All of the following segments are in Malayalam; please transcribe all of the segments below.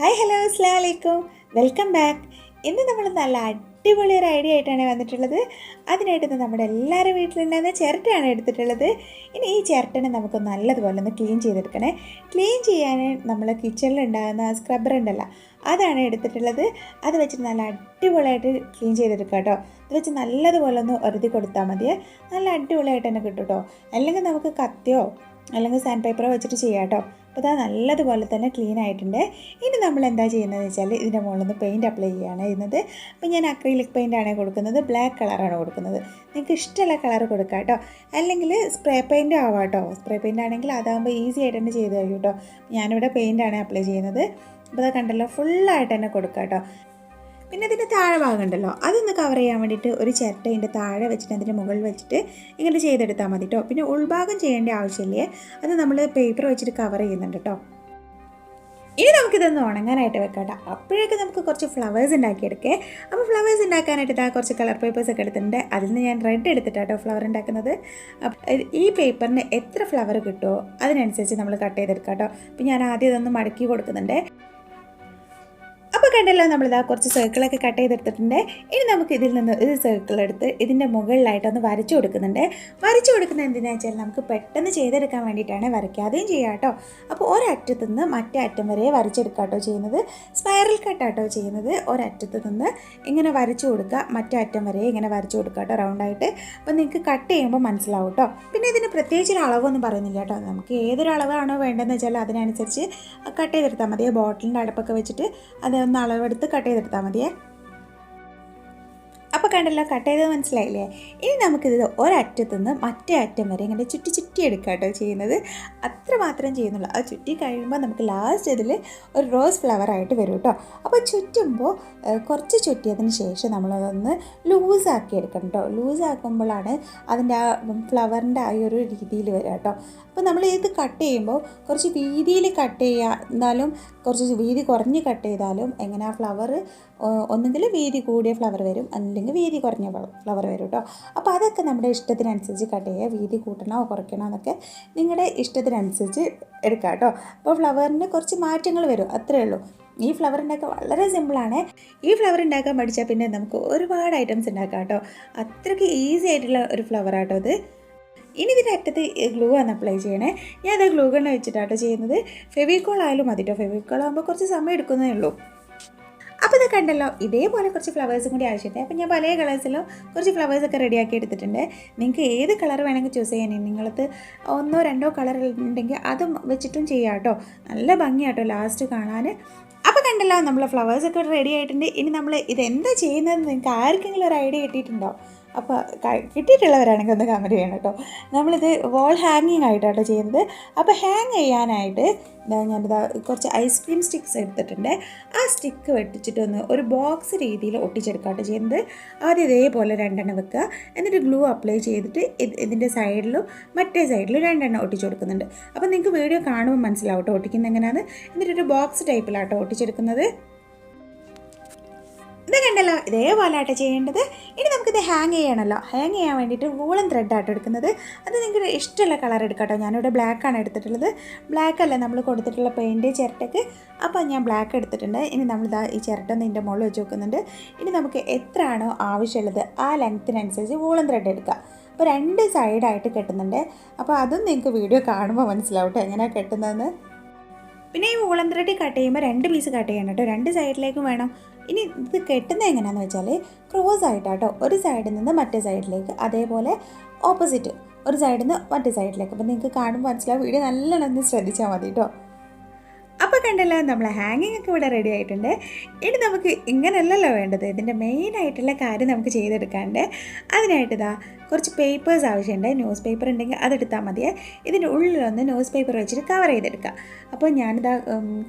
ഹായ് ഹലോ അസ്സലാമു അലൈക്കും, വെൽക്കം ബാക്ക്. ഇന്ന് നമ്മൾ നല്ല അടിപൊളി ഒരു ഐഡിയ ആയിട്ടാണ് വന്നിട്ടുള്ളത്. അതിനായിട്ട് നമ്മുടെ എല്ലാവരും വീട്ടിലുണ്ടാകുന്ന ചിരട്ടയാണ് എടുത്തിട്ടുള്ളത്. ഇനി ഈ ചിരട്ടനെ നമുക്ക് നല്ലതുപോലെ ഒന്ന് ക്ലീൻ ചെയ്തെടുക്കണേ. ക്ലീൻ ചെയ്യാൻ നമ്മൾ കിച്ചണിലുണ്ടാകുന്ന സ്ക്രബ്ബർ ഉണ്ടല്ലോ, അതാണ് എടുത്തിട്ടുള്ളത്. അത് വെച്ചിട്ട് നല്ല അടിപൊളിയായിട്ട് ക്ലീൻ ചെയ്തെടുക്കുക കേട്ടോ. അത് വെച്ച് നല്ലതുപോലെ ഒന്ന് ഒരുതി കൊടുത്താൽ മതിയേ, നല്ല അടിപൊളിയായിട്ട് തന്നെ കിട്ടും കേട്ടോ. അല്ലെങ്കിൽ നമുക്ക് കത്തിയോ അല്ലെങ്കിൽ സാൻഡ് പേപ്പറോ വെച്ചിട്ട് ചെയ്യാം കേട്ടോ. അപ്പോൾ അത് നല്ലതുപോലെ തന്നെ ക്ലീൻ ആയിട്ടുണ്ട്. ഇനി നമ്മൾ എന്താ ചെയ്യുന്നതെന്ന് വെച്ചാൽ ഇതിൻ്റെ മുകളിൽ നിന്ന് പെയിൻറ്റ് അപ്ലൈ ചെയ്യുകയാണ് ചെയ്യുന്നത്. അപ്പോൾ ഞാൻ അക്രിലിക് പെയിൻ്റാണ് കൊടുക്കുന്നത്, ബ്ലാക്ക് കളറാണ് കൊടുക്കുന്നത്. നിങ്ങൾക്ക് ഇഷ്ടമുള്ള കളർ കൊടുക്കാം കേട്ടോ. അല്ലെങ്കിൽ സ്പ്രേ പെയിൻറ്റും ആവാം കേട്ടോ. സ്പ്രേ പെയിൻ്റ് ആണെങ്കിൽ അതാകുമ്പോൾ ഈസി ആയിട്ട് തന്നെ ചെയ്ത് കഴിയും കേട്ടോ. ഞാനിവിടെ പെയിൻ്റാണ് അപ്ലൈ ചെയ്യുന്നത്. അപ്പോൾ അത് കണ്ടല്ലോ, ഫുള്ളായിട്ട് തന്നെ കൊടുക്കാം കേട്ടോ. പിന്നെ ഇതിൻ്റെ താഴെ ഭാഗം ഉണ്ടല്ലോ, അതൊന്ന് കവർ ചെയ്യാൻ വേണ്ടിയിട്ട് ഒരു ചിരട്ട ഇതിൻ്റെ താഴെ വെച്ചിട്ട് അതിൻ്റെ മുകളിൽ വെച്ചിട്ട് ഇങ്ങനെ ചെയ്തെടുത്താൽ മതി കേട്ടോ. പിന്നെ ഉൾഭാഗം ചെയ്യേണ്ട ആവശ്യമില്ലേ, അത് നമ്മൾ പേപ്പർ വെച്ചിട്ട് കവർ ചെയ്യുന്നുണ്ട് കേട്ടോ. ഇനി നമുക്കിതൊന്ന് ഉണങ്ങാനായിട്ട് വെക്കാം കേട്ടോ. അപ്പോഴേക്ക് നമുക്ക് കുറച്ച് ഫ്ലവേഴ്സ് ഉണ്ടാക്കിയെടുക്കേ. അപ്പോൾ ഫ്ലവേഴ്സ് ഉണ്ടാക്കാനായിട്ട് ഇതാ കുറച്ച് കളർ പേപ്പേഴ്സൊക്കെ എടുത്തിട്ടുണ്ട്. അതിൽ നിന്ന് ഞാൻ റെഡ് എടുത്തിട്ടാട്ടോ ഫ്ലവർ ഉണ്ടാക്കുന്നത്. ഈ പേപ്പറിന് എത്ര ഫ്ലവർ കിട്ടുമോ അതിനനുസരിച്ച് നമ്മൾ കട്ട് ചെയ്തെടുക്കാം കേട്ടോ. അപ്പോൾ ഞാൻ ആദ്യം ഇതൊന്ന് മടക്കി കൊടുക്കുന്നുണ്ട്. അപ്പോൾ കണ്ടല്ലോ, നമ്മളിതാ കുറച്ച് സർക്കിളൊക്കെ കട്ട് ചെയ്തെടുത്തിട്ടുണ്ട്. ഇനി നമുക്ക് ഇതിൽ നിന്ന് ഒരു സർക്കിൾ എടുത്ത് ഇതിൻ്റെ മുകളിലായിട്ടൊന്ന് വരച്ചു കൊടുക്കുന്നുണ്ട്. വരച്ചു കൊടുക്കുന്നത് എന്തിനാണെന്ന് വെച്ചാൽ നമുക്ക് പെട്ടെന്ന് ചെയ്തെടുക്കാൻ വേണ്ടിയിട്ടാണ്, വരയ്ക്കാതെയും ചെയ്യാം കേട്ടോ. അപ്പോൾ ഒരറ്റത്തു നിന്ന് മറ്റേ അറ്റം വരെ വരച്ചെടുക്കാം കേട്ടോ ചെയ്യുന്നത്. സ്പൈറൽ കട്ടാട്ടോ ചെയ്യുന്നത്. ഒരറ്റത്തു നിന്ന് ഇങ്ങനെ വരച്ചു കൊടുക്കുക, മറ്റേ അറ്റം വരെ ഇങ്ങനെ വരച്ചു കൊടുക്കുക കേട്ടോ, റൗണ്ടായിട്ട്. അപ്പോൾ നിങ്ങൾക്ക് കട്ട് ചെയ്യുമ്പോൾ മനസ്സിലാവും കേട്ടോ. പിന്നെ ഇതിന് പ്രത്യേകിച്ചൊരു അളവൊന്നും പറയുന്നില്ല കേട്ടോ. നമുക്ക് ഏതൊരു അളവാണോ വേണ്ടതെന്ന് വെച്ചാൽ അതിനനുസരിച്ച് കട്ട് ചെയ്തെടുത്താൽ മതി. ബോട്ടിലിൻ്റെ അടുപ്പൊക്കെ വെച്ചിട്ട് അതൊന്ന് അളവെടുത്ത് കട്ട് ചെയ്തെടുത്താൽ മതിയേ. അപ്പോൾ കണ്ടല്ലോ, കട്ട് ചെയ്തത് മനസ്സിലായില്ലേ. ഇനി നമുക്കിത് ഒരറ്റത്തു നിന്ന് മറ്റേ അറ്റം വരെ ഇങ്ങനെ ചുറ്റി എടുക്കുക കേട്ടോ ചെയ്യുന്നത്. അത്ര മാത്രം ചെയ്യുന്നുള്ളൂ. അത് ചുറ്റി കഴിയുമ്പോൾ നമുക്ക് ലാസ്റ്റ് ഇതിൽ ഒരു റോസ് ഫ്ലവറായിട്ട് വരും കേട്ടോ. അപ്പോൾ ചുറ്റുമ്പോൾ കുറച്ച് ചുറ്റിയതിന് ശേഷം നമ്മളതൊന്ന് ലൂസാക്കി എടുക്കണം കേട്ടോ. ലൂസാക്കുമ്പോഴാണ് അതിൻ്റെ ആ ഫ്ലവറിൻ്റെ ആ ഒരു രീതിയിൽ വരിക കേട്ടോ. അപ്പോൾ നമ്മൾ ഇത് കട്ട് ചെയ്യുമ്പോൾ കുറച്ച് വീതിയിൽ കട്ട് ചെയ്യുക, എന്നാലും കുറച്ച് വീതി കുറഞ്ഞ് കട്ട് ചെയ്താലും എങ്ങനെ ആ ഫ്ലവർ ഒന്നുകിൽ വീതി കൂടിയ ഫ്ലവർ വരും, അല്ലെങ്കിൽ വീതി കുറഞ്ഞ ഫ്ലവർ വരും കേട്ടോ. അപ്പോൾ അതൊക്കെ നമ്മുടെ ഇഷ്ടത്തിനനുസരിച്ച് കട്ട് ചെയ്യുക. വീതി കൂട്ടണോ കുറയ്ക്കണോ എന്നൊക്കെ നിങ്ങളുടെ ഇഷ്ടത്തിനനുസരിച്ച് എടുക്കുക കേട്ടോ. അപ്പോൾ ഫ്ലവറിന് കുറച്ച് മാറ്റങ്ങൾ വരും, അത്രയേ ഉള്ളൂ. ഈ ഫ്ലവർ ഉണ്ടാക്കാൻ വളരെ സിമ്പിളാണ്. ഈ ഫ്ലവർ ഉണ്ടാക്കാൻ പഠിച്ചാൽ പിന്നെ നമുക്ക് ഒരുപാട് ഐറ്റംസ് ഉണ്ടാക്കാം കേട്ടോ. അത്രയ്ക്ക് ഈസി ആയിട്ടുള്ള ഒരു ഫ്ലവർ ആട്ടോ ഇത്. ഇനി ഇതിൻ്റെ അറ്റത്ത് ഗ്ലൂ ആണ് അപ്ലൈ ചെയ്യണേ. ഞാൻ അത് ഗ്ലൂ ഗണ്ണ് വെച്ചിട്ടാട്ടോ ചെയ്യുന്നത്. ഫെവിക്കോൾ ആയാലും മതി കേട്ടോ. ഫെവിക്കോൾ ആകുമ്പോൾ കുറച്ച് സമയം എടുക്കുന്നേ ഉള്ളൂ. അപ്പോൾ ഇത് കണ്ടല്ലോ, ഇതേപോലെ കുറച്ച് ഫ്ലവേഴ്സും കൂടി ആവശ്യമുണ്ട്. അപ്പോൾ ഞാൻ പല കളേഴ്സിലും കുറച്ച് ഫ്ലവേഴ്സൊക്കെ റെഡിയാക്കി എടുത്തിട്ടുണ്ട്. നിങ്ങൾക്ക് ഏത് കളർ വേണമെങ്കിൽ ചൂസ് ചെയ്യാൻ. നിങ്ങൾക്ക് ഒന്നോ രണ്ടോ കളർ ഉണ്ടെങ്കിൽ അതും വെച്ചിട്ടും ചെയ്യാം കേട്ടോ. നല്ല ഭംഗിയാട്ടോ ലാസ്റ്റ് കാണാൻ. അപ്പോൾ കണ്ടല്ലോ, നമ്മൾ ഫ്ലവേഴ്സൊക്കെ റെഡി ആയിട്ടുണ്ട്. ഇനി നമ്മൾ ഇതെന്താ ചെയ്യുന്നതെന്ന് നിങ്ങൾക്ക് ആർക്കെങ്കിലും ഒരു ഐഡിയ കിട്ടിയിട്ടുണ്ടോ? അപ്പോൾ കിട്ടിയിട്ടുള്ളവരാണെങ്കിൽ ഒന്ന് കമൻറ്റ് ചെയ്യണം കേട്ടോ. നമ്മളിത് വാൾ ഹാങ്ങിങ് ആയിട്ടാട്ടോ ചെയ്യുന്നത്. അപ്പോൾ ഹാങ് ചെയ്യാനായിട്ട് ഞാനിതാ കുറച്ച് ഐസ്ക്രീം സ്റ്റിക്സ് എടുത്തിട്ടുണ്ട്. ആ സ്റ്റിക്ക് വെട്ടിച്ചിട്ടൊന്ന് ഒരു ബോക്സ് രീതിയിൽ ഒട്ടിച്ചെടുക്കാട്ടോ ചെയ്യുന്നത്. ആദ്യം ഇതേപോലെ രണ്ടെണ്ണം വെക്കുക, എന്നിട്ട് ഗ്ലൂ അപ്ലൈ ചെയ്തിട്ട് ഇതിൻ്റെ സൈഡിലും മറ്റേ സൈഡിലും രണ്ടെണ്ണം ഒട്ടിച്ചു കൊടുക്കുന്നുണ്ട്. അപ്പോൾ നിങ്ങൾക്ക് വീഡിയോ കാണുമ്പോൾ മനസ്സിലാവും കേട്ടോ ഒട്ടിക്കുന്നത് എങ്ങനെയാണ്. എന്നിട്ടൊരു ബോക്സ് ടൈപ്പിലാട്ടോ ഒട്ടിച്ചെടുക്കുന്നത്. ഇത് കണ്ടല്ലോ, ഇതേപോലെ ആട്ടോ ചെയ്യേണ്ടത്. ഇനി നമുക്കിത് ഹാങ് ചെയ്യണമല്ലോ. ഹാങ് ചെയ്യാൻ വേണ്ടിയിട്ട് വൂളൻ ത്രെഡാട്ടോ എടുക്കുന്നത്. അത് നിങ്ങൾക്ക് ഇഷ്ടമുള്ള കളർ എടുക്കാം കേട്ടോ. ഞാനിവിടെ ബ്ലാക്കാണ് എടുത്തിട്ടുള്ളത്. ബ്ലാക്ക് അല്ലേ നമ്മൾ കൊടുത്തിട്ടുള്ള പെയിൻറ്റ് ചിരട്ടയ്ക്ക്. അപ്പോൾ ഞാൻ ബ്ലാക്ക് എടുത്തിട്ടുണ്ട്. ഇനി നമ്മളിതാ ഈ ചിരട്ട ഒന്ന് ഇതിൻ്റെ മുകളിൽ വെച്ച് വെക്കുന്നുണ്ട്. ഇനി നമുക്ക് എത്രയാണോ ആവശ്യമുള്ളത് ആ ലെങ്ത്തിനനുസരിച്ച് വൂളൻ ത്രെഡ് എടുക്കുക. അപ്പോൾ രണ്ട് സൈഡായിട്ട് കെട്ടുന്നുണ്ട്. അപ്പോൾ അതും നിങ്ങൾക്ക് വീഡിയോ കാണുമ്പോൾ മനസ്സിലാവും കേട്ടോ എങ്ങനെയാണ് കെട്ടുന്നതെന്ന്. പിന്നെ ഈ വൂളൻ ത്രെഡ് കട്ട് ചെയ്യുമ്പോൾ 2 പീസ് കട്ട് ചെയ്യണം കേട്ടോ. 2 സൈഡിലേക്കും വേണം. ഇനി ഇത് കെട്ടുന്നത് എങ്ങനെയാണെന്ന് വെച്ചാൽ ക്രോസ് ആയിട്ടാട്ടോ, ഒരു സൈഡിൽ നിന്ന് മറ്റേ സൈഡിലേക്ക്, അതേപോലെ ഓപ്പോസിറ്റ് ഒരു സൈഡിൽ നിന്ന് മറ്റേ സൈഡിലേക്ക്. അപ്പോൾ നിങ്ങൾക്ക് കാണുമ്പോൾ മനസ്സിലാവും. വീഡിയോ നല്ലോണം ശ്രദ്ധിച്ചാൽ മതി കേട്ടോ. അപ്പോൾ കണ്ടല്ലോ, നമ്മളെ ഹാങ്ങിങ് ഒക്കെ ഇവിടെ റെഡി ആയിട്ടുണ്ട്. ഇനി നമുക്ക് ഇങ്ങനെയല്ലല്ലോ വേണ്ടത്. ഇതിൻ്റെ മെയിനായിട്ടുള്ള കാര്യം നമുക്ക് ചെയ്തെടുക്കാണ്ട്. അതിനായിട്ട് ഇതാ കുറച്ച് പേപ്പേഴ്സ് ആവശ്യമുണ്ട്. ന്യൂസ് പേപ്പർ ഉണ്ടെങ്കിൽ അതെടുത്താൽ മതിയേ. ഇതിൻ്റെ ഉള്ളിലൊന്ന് ന്യൂസ് പേപ്പർ വെച്ചിട്ട് കവർ ചെയ്തെടുക്കുക. അപ്പോൾ ഞാനിതാ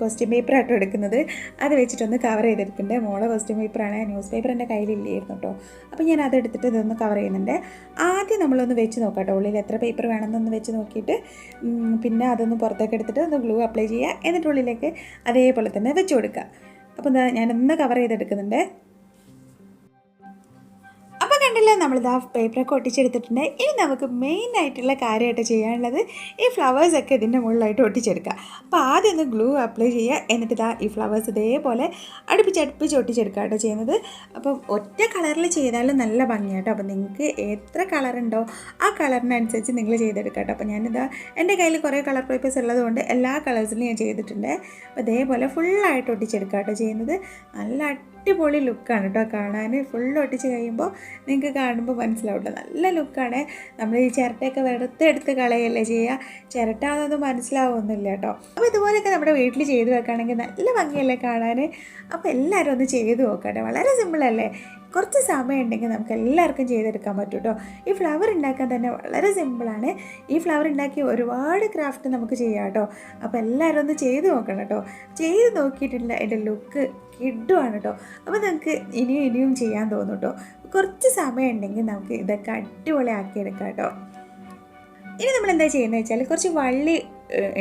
ക്വസ്റ്റ്യൻ പേപ്പറാട്ടോ എടുക്കുന്നത്. അത് വെച്ചിട്ടൊന്ന് കവർ ചെയ്തെടുക്കുന്നുണ്ട്. മോളെ ക്വസ്റ്റ്യൻ പേപ്പറാണ്, ന്യൂസ് പേപ്പർ എൻ്റെ കയ്യിലില്ലായിരുന്നു കേട്ടോ. അപ്പോൾ ഞാൻ അതെടുത്തിട്ട് ഇതൊന്ന് കവർ ചെയ്യുന്നുണ്ട്. ആദ്യം നമ്മളൊന്ന് വെച്ച് നോക്കാം കേട്ടോ, ഉള്ളിൽ എത്ര പേപ്പർ വേണമെന്നൊന്ന് വെച്ച് നോക്കിയിട്ട് പിന്നെ അതൊന്ന് പുറത്തേക്ക് എടുത്തിട്ട് ഒന്ന് ഗ്ലൂ അപ്ലൈ ചെയ്യുക. എന്നിട്ട് ഉള്ളിലേക്ക് അതേപോലെ തന്നെ വെച്ച് കൊടുക്കുക. അപ്പോൾ ഞാനൊന്ന് കവർ ചെയ്തെടുക്കുന്നുണ്ട്. കണ്ടല്ലോ നമ്മളിതാ പേപ്പറൊക്കെ ഒട്ടിച്ചെടുത്തിട്ടുണ്ട്. ഇനി നമുക്ക് മെയിനായിട്ടുള്ള കാര്യമായിട്ട് ചെയ്യാനുള്ളത് ഈ ഫ്ലവേഴ്സൊക്കെ ഇതിൻ്റെ മുകളിലായിട്ട് ഒട്ടിച്ചെടുക്കുക. അപ്പോൾ ആദ്യം ഒന്ന് ഗ്ലൂ അപ്ലൈ ചെയ്യുക. എന്നിട്ട് ഇതാ ഈ ഫ്ലവേഴ്സ് ഇതേപോലെ അടുപ്പിച്ച് ഒട്ടിച്ചെടുക്കുക കേട്ടോ ചെയ്യുന്നത്. അപ്പം ഒറ്റ കളറിൽ ചെയ്താലും നല്ല ഭംഗിയാട്ടോ. അപ്പോൾ നിങ്ങൾക്ക് എത്ര കളറുണ്ടോ ആ കളറിനനുസരിച്ച് നിങ്ങൾ ചെയ്തെടുക്കുക കേട്ടോ. അപ്പോൾ ഞാനിതാ എൻ്റെ കയ്യിൽ കുറേ കളർ പേപ്പേഴ്സ് ഉള്ളതുകൊണ്ട് എല്ലാ കളേഴ്സിലും ഞാൻ ചെയ്തിട്ടുണ്ട്. അപ്പോൾ ഇതേപോലെ ഫുള്ളായിട്ട് ഒട്ടിച്ചെടുക്കുക കേട്ടോ ചെയ്യുന്നത്. നല്ല അടിപൊളി ലുക്കാണ് കേട്ടോ കാണാൻ. ഫുൾ ഒട്ടിച്ച് കഴിയുമ്പോൾ നിങ്ങൾക്ക് കാണുമ്പോൾ മനസ്സിലാവില്ല, നല്ല ലുക്കാണ്. നമ്മൾ ഈ ചിരട്ടയൊക്കെ വെറുതെ എടുത്ത് കളയല്ലേ ചെയ്യുക, ചിരട്ട അതൊന്നും മനസ്സിലാവുന്നില്ല കേട്ടോ. അപ്പോൾ ഇതുപോലെയൊക്കെ നമ്മുടെ വീട്ടിൽ ചെയ്ത് വെക്കുകയാണെങ്കിൽ നല്ല ഭംഗിയല്ലേ കാണാൻ. അപ്പോൾ എല്ലാവരും ഒന്ന് ചെയ്ത് നോക്കട്ടെ, വളരെ സിമ്പിളല്ലേ. കുറച്ച് സമയം ഉണ്ടെങ്കിൽ നമുക്ക് എല്ലാവർക്കും ചെയ്തെടുക്കാൻ പറ്റും കേട്ടോ. ഈ ഫ്ലവർ ഉണ്ടാക്കാൻ തന്നെ വളരെ സിമ്പിളാണ്. ഈ ഫ്ലവർ ഉണ്ടാക്കി ഒരുപാട് ക്രാഫ്റ്റ് നമുക്ക് ചെയ്യാം കേട്ടോ. അപ്പോൾ എല്ലാവരും ഒന്ന് ചെയ്ത് നോക്കണം കേട്ടോ. ചെയ്ത് നോക്കിയിട്ടില്ല എൻ്റെ ലുക്ക് കിഡുമാണ് കേട്ടോ. അപ്പോൾ നമുക്ക് ഇനിയും ചെയ്യാൻ തോന്നും കേട്ടോ. കുറച്ച് സമയം ഉണ്ടെങ്കിൽ നമുക്ക് ഇതൊക്കെ അടിപൊളിയാക്കിയെടുക്കാം കേട്ടോ. ഇനി നമ്മളെന്താ ചെയ്യുന്നത് വെച്ചാൽ കുറച്ച് വള്ളി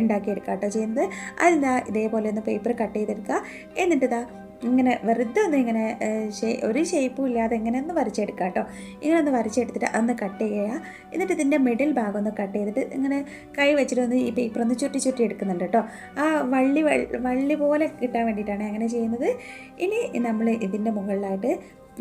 ഉണ്ടാക്കിയെടുക്കാം കേട്ടോ ചെയ്യുന്നത്. അതെന്താ ഇതേപോലെ ഒന്ന് പേപ്പർ കട്ട് ചെയ്തെടുക്കുക. എന്നിട്ട് ഇതാ ഇങ്ങനെ വെറുതെ ഒന്ന് ഇങ്ങനെ ഒരു ഷേപ്പും ഇല്ലാതെ ഇങ്ങനെ ഒന്ന് വരച്ചെടുക്കുക കേട്ടോ. ഇങ്ങനെ ഒന്ന് വരച്ചെടുത്തിട്ട് അതൊന്ന് കട്ട് ചെയ്യുക. എന്നിട്ട് ഇതിൻ്റെ മിഡിൽ ഭാഗം ഒന്ന് കട്ട് ചെയ്തിട്ട് ഇങ്ങനെ കൈ വെച്ചിട്ട് ഒന്ന് ഈ പേപ്പർ ഒന്ന് ചുറ്റി എടുക്കുന്നുണ്ട് കേട്ടോ. ആ വള്ളി പോലെ കിട്ടാൻ വേണ്ടിയിട്ടാണ് അങ്ങനെ ചെയ്യുന്നത്. ഇനി നമ്മൾ ഇതിൻ്റെ മുകളിലായിട്ട്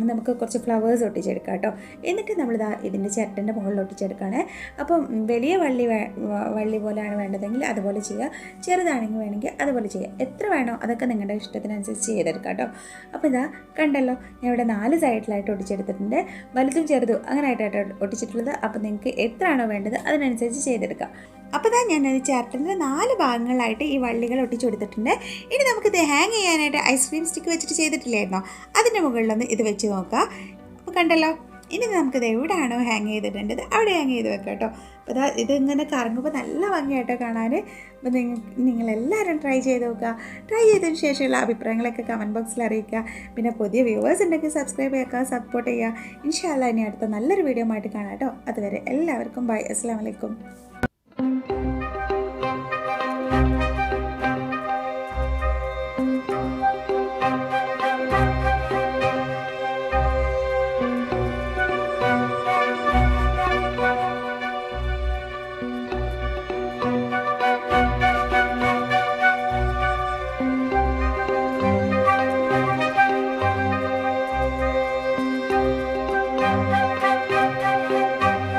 നമുക്ക് കുറച്ച് ഫ്ലവേഴ്സ് ഒട്ടിച്ചെടുക്കാം കേട്ടോ. എന്നിട്ട് നമ്മളിതാ ഇതിൻ്റെ ചിരട്ടൻ്റെ മുകളിൽ ഒട്ടിച്ചെടുക്കുകയാണ്. അപ്പം വലിയ വള്ളി പോലെയാണ് വേണ്ടതെങ്കിൽ അതുപോലെ ചെയ്യുക, ചെറുതാണെങ്കിൽ വേണമെങ്കിൽ അതുപോലെ ചെയ്യുക. എത്ര വേണോ അതൊക്കെ നിങ്ങളുടെ ഇഷ്ടത്തിനനുസരിച്ച് ചെയ്തെടുക്കാം കേട്ടോ. അപ്പോൾ ഇതാ കണ്ടല്ലോ, ഞാൻ ഇവിടെ 4 സൈഡിലായിട്ട് ഒട്ടിച്ചെടുത്തിട്ടുണ്ട്. വലുതും ചെറുതും അങ്ങനെ ആയിട്ടാണ് ഒട്ടിച്ചിട്ടുള്ളത്. അപ്പോൾ നിങ്ങൾക്ക് എത്രയാണോ വേണ്ടത് അതിനനുസരിച്ച് ചെയ്തെടുക്കാം. അപ്പോൾ ഇതാ ഞാൻ ചിരട്ടൻ്റെ 4 ഭാഗങ്ങളായിട്ട് ഈ വള്ളികൾ ഒട്ടിച്ചു കൊടുത്തിട്ടുണ്ട്. ഇനി നമുക്കിത് ഹാങ് ചെയ്യാനായിട്ട് ഐസ്ക്രീം സ്റ്റിക്ക് വെച്ചിട്ട് ചെയ്തിട്ടില്ലായിരുന്നോ, അതിൻ്റെ മുകളിലൊന്ന് ഇത് വെച്ച് നോക്കാം. അപ്പോൾ കണ്ടല്ലോ, ഇനി നമുക്കിത് എവിടെയാണോ ഹാങ് ചെയ്തിട്ടുണ്ടത് അവിടെ ഹാങ് ചെയ്ത് വെക്കാം കേട്ടോ. അപ്പോൾ ഇതാ ഇതിങ്ങനെ കറങ്ങുമ്പോൾ നല്ല ഭംഗിയായിട്ടോ കാണാൻ. അപ്പോൾ നിങ്ങളെല്ലാവരും ട്രൈ ചെയ്ത് നോക്കുക. ട്രൈ ചെയ്തതിന് ശേഷമുള്ള അഭിപ്രായങ്ങളൊക്കെ കമൻറ്റ് ബോക്സിൽ അറിയിക്കുക. പിന്നെ പുതിയ വ്യൂവേഴ്സ് ഉണ്ടെങ്കിൽ സബ്സ്ക്രൈബ് ചെയ്യുക, സപ്പോർട്ട് ചെയ്യുക. ഇൻഷാ അല്ലാഹ് ഇനി അടുത്ത നല്ലൊരു വീഡിയോ ആയിട്ട് കാണാം കേട്ടോ. അതുവരെ എല്ലാവർക്കും ബൈ. അസ്സലാമു അലൈക്കും.